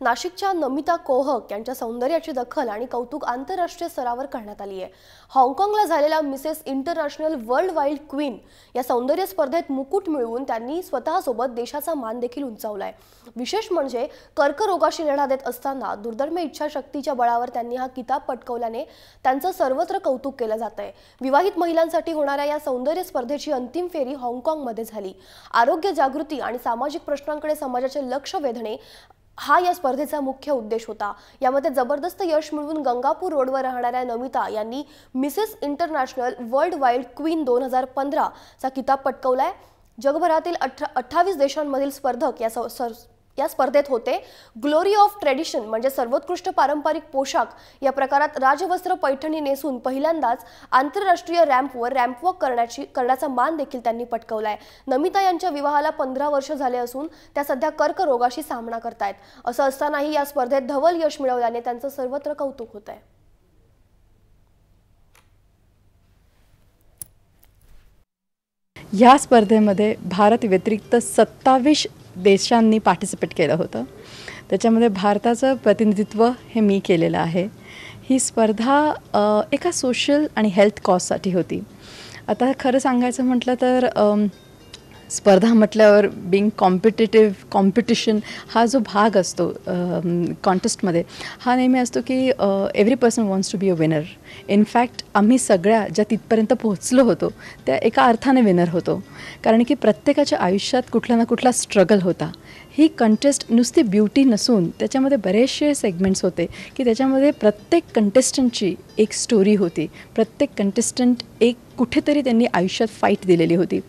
नाशिकच्या नमिता कोहक यांच्या सौंदर्याची दखल आणि कौतुक आंतरराष्ट्रीय स्तरावर करण्यात आली आहे। हाँगकाँगला झालेल्या Mrs international world wide queen या सौंदर्य स्पर्धेत मुकुट मिळवून त्यांनी स्वतःसोबत देशाचा मान देखील उंचावलाय। विशेष म्हणजे कर्करोगाशी लढा देत असताना दुर्दैवी इच्छाशक्तीच्या बळावर त्यांनी हा किताब पटकावल्याने त्यांचं सर्वत्र कौतुक केलं जातंय। विवाहित महिलांसाठी होणाऱ्या या सौंदर्य स्पर्धेची अंतिम फेरी हाँगकाँगमध्ये झाली। आरोग्य जागृती आणि सामाजिक प्रश्नांकडे समाजाचे लक्ष वेधणे हा या स्पर्धेचा मुख्य उद्देश होता। यामध्ये जबरदस्त यश मिळवून गंगापूर रोडवर राहणाऱ्या नमिता यांनी Mrs international world wide queen 2015 चा किताब पटकावलाय। जगभरातील 28 देशांमधील स्पर्धक या स्पर्धेत होते। ग्लोरी ऑफ ट्रेडिशन म्हणजे सर्वोत्कृष्ट पारंपरिक पोशाख या प्रकारात राजवस्त्र पैठणी नेसून पहिल्यांदाच आंतरराष्ट्रीय रॅम्पवॉक करण्याचा मान देखील त्यांनी पटकावलाय। नमिता यांच्या विवाहाला 15 वर्ष झाले असून त्या सध्या कर्करोगाशी सामना करतायत। असं असतानाही या स्पर्धेत धवल यश मिळवल्याने त्यांचं सर्वत्र कौतुक होत आहे। या स्पर्धेमध्ये भारत व्यतिरिक्त 27 देशांनी पार्टिसिपेट केलं होतं। त्याच्यामध्ये भारताचं प्रतिनिधित्व हे मी केलेलं आहे। ही स्पर्धा एका सोशल आणि हेल्थ कॉजसाठी होती। आता खरं सांगायचं म्हटलं तर स्पर्धा म्हटल्यावर बिंग कॉम्पिटिशन हा जो भाग असतो कॉन्टेस्टमध्ये हा नेहमी असतो की every person wants to be a winner. In fact आम्ही सगळ्या ज्या तिथपर्यंत पोहोचलो होतो त्या एका अर्थाने विनर होतो, कारण की प्रत्येकाच्या आयुष्यात कुठला ना कुठला स्ट्रगल होता। ही कंटेस्ट नुसती ब्युटी नसून त्याच्यामध्ये बरेचसे सेगमेंट्स होते की त्याच्यामध्ये प्रत्येक कंटेस्टंटची एक स्टोरी होती। प्रत्येक कंटेस्टंट एक कुठेतरी त्यांनी आयुष्यात फाईट दिलेली होती।